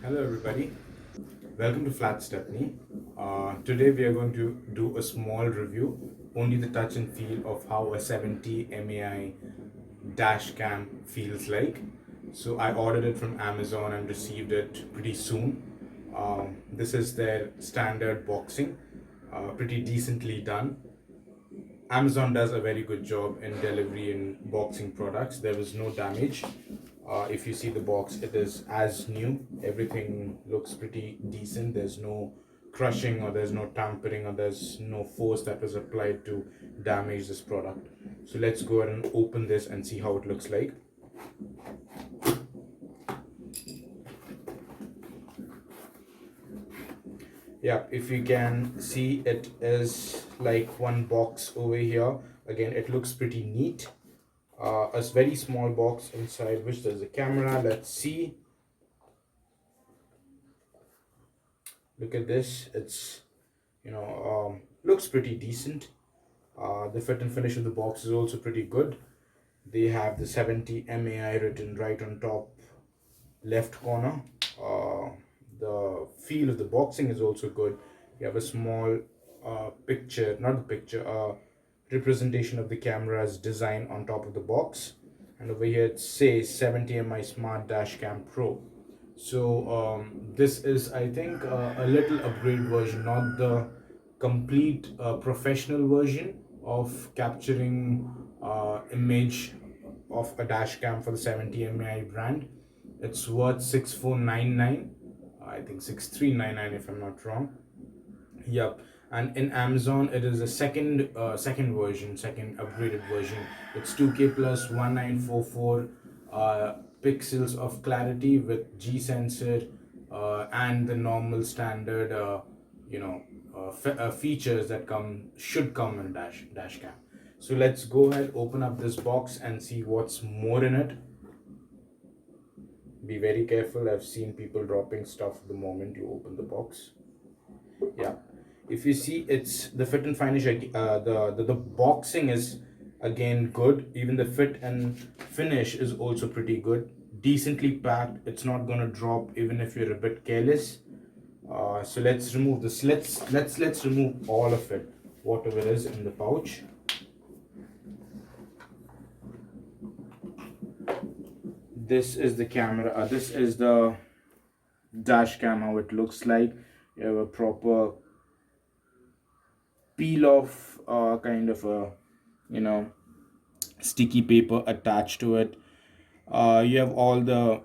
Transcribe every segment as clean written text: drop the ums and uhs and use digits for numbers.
Hello everybody, welcome to Flat Stepney. Today we are going to do a small review, only the touch and feel of how a 70 MAI dash cam feels like. So I ordered it from Amazon and received it pretty soon. This is their standard boxing, pretty decently done. Amazon does a very good job in delivery in boxing products. There was no damage. If you see the box, it is as new. Everything looks pretty decent. There's no crushing or there's no tampering or there's no force that was applied to damage this product. So let's go ahead and open this and see how it looks like. Yeah, if you can see, it is like one box over here. Again, it looks pretty neat. A very small box inside which there's a camera. Let's see. Look at this. It's looks pretty decent. The fit and finish of the box is also pretty good. They have the 70 MAI written right on top left corner. The feel of the boxing is also good. You have a small picture, not the picture, representation of the camera's design on top of the box. And over here it says 70 MI Smart Dash Cam Pro. So this is, I think, a little upgraded version, not the complete professional version of capturing image of a dash cam for the 70 MAI brand. It's worth 6499. I think 6399 if I'm not wrong. Yep. And in Amazon, it is a second version, second upgraded version. It's 2K plus 1944 pixels of clarity with G sensor and the normal standard features that should come in dash cam. So let's go ahead, open up this box and see what's more in it. Be very careful. I've seen people dropping stuff the moment you open the box. Yeah, if you see, it's the fit and finish. The boxing is again good. Even the fit and finish is also pretty good. Decently packed. It's not gonna drop even if you're a bit careless. So let's remove this. Let's remove all of it, whatever is in the pouch. This is the camera. This is the dash cam. How it looks like. You have a proper peel off kind of a sticky paper attached to it. You have all the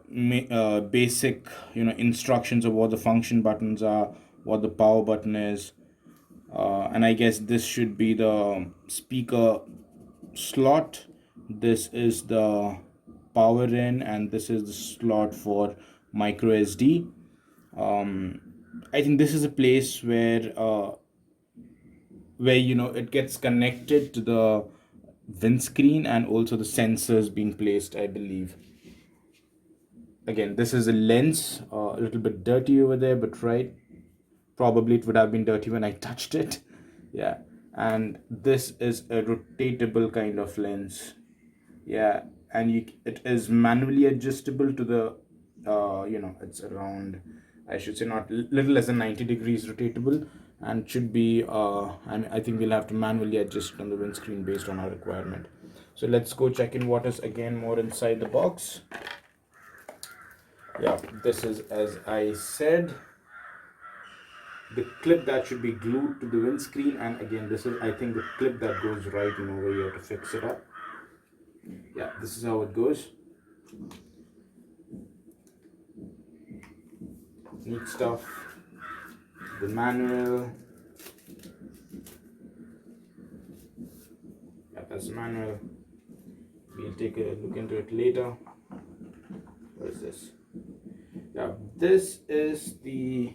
basic instructions of what the function buttons are, what the power button is, and I guess this should be the speaker slot. This is the power in, and this is the slot for micro SD. I think this is a place where it gets connected to the windscreen and also the sensors being placed, I believe. Again, this is a lens, a little bit dirty over there, but right, probably it would have been dirty when I touched it. Yeah, and this is a rotatable kind of lens. Yeah, and it is manually adjustable to the it's around, I should say, not little less than 90 degrees rotatable, and should be I think we'll have to manually adjust it on the windscreen based on our requirement. So let's go check in what is again more inside the box. Yeah, this is, as I said, the clip that should be glued to the windscreen, and again this is, I think, the clip that goes right over here to fix it up. Yeah, this is how it goes. Neat stuff. The manual. Yeah, that's the manual. We'll take a look into it later. What is this? Yeah, this is the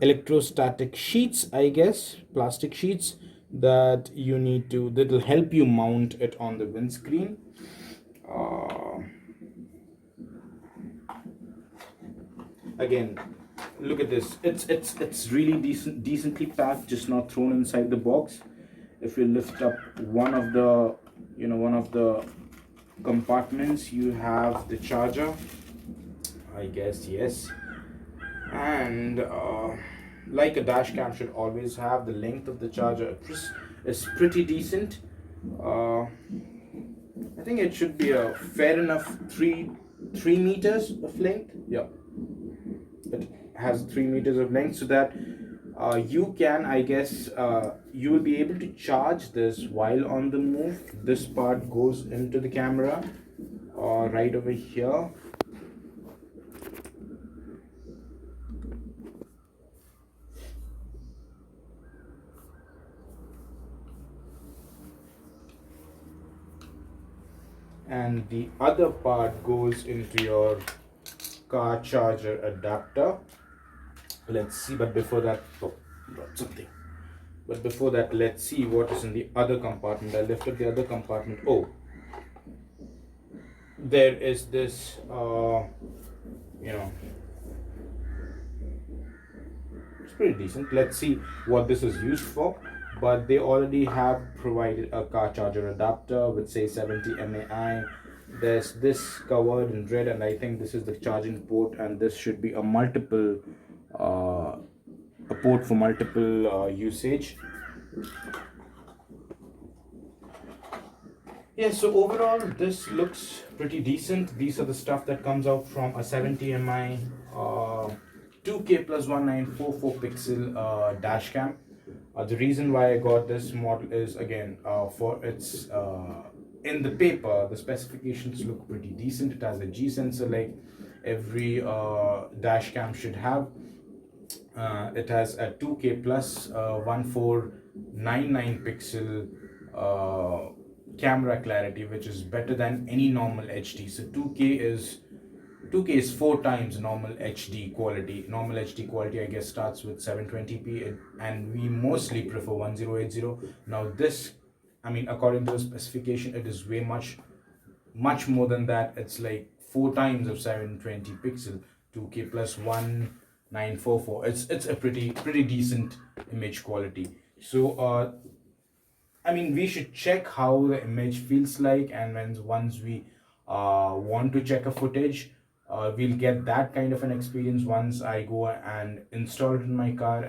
electrostatic sheets, I guess, plastic sheets that that'll help you mount it on the windscreen. Again, look at this. It's really decently packed, just not thrown inside the box. If you lift up one of the compartments. You have the charger, I guess, yes. And like a dash cam should always have, the length of the charger is pretty decent. uh, I think it should be a fair enough 3 meters of length. Yeah, it has 3 meters of length, so that you can, I guess, you will be able to charge this while on the move. This part goes into the camera, right over here. And the other part goes into your car charger adapter. Let's see, but before that, oh, dropped something. But before that, let's see what is in the other compartment. I lifted the other compartment. Oh, there is this, you know, it's pretty decent. Let's see what this is used for. But they already have provided a car charger adapter with, say, 70 mAh. There's this covered in red, and I think this is the charging port, and this should be uh, a port for multiple usage. Yeah, so overall this looks pretty decent. These are the stuff that comes out from a 70 mi 2K plus 1944 pixel dash cam. The reason why I got this model is, again, for its in the paper the specifications look pretty decent. It has a G sensor like every dash cam should have. It has a 2K plus 1499 pixel camera clarity, which is better than any normal HD. So 2K is 4 times normal HD quality. Normal HD quality, I guess, starts with 720p, and we mostly prefer 1080. Now this, I mean, according to the specification, it is way much more than that. It's like 4 times of 720 pixel. 2K plus 1944. It's a pretty decent image quality. So I mean, we should check how the image feels like, and once we want to check a footage, we'll get that kind of an experience once I go and install it in my car.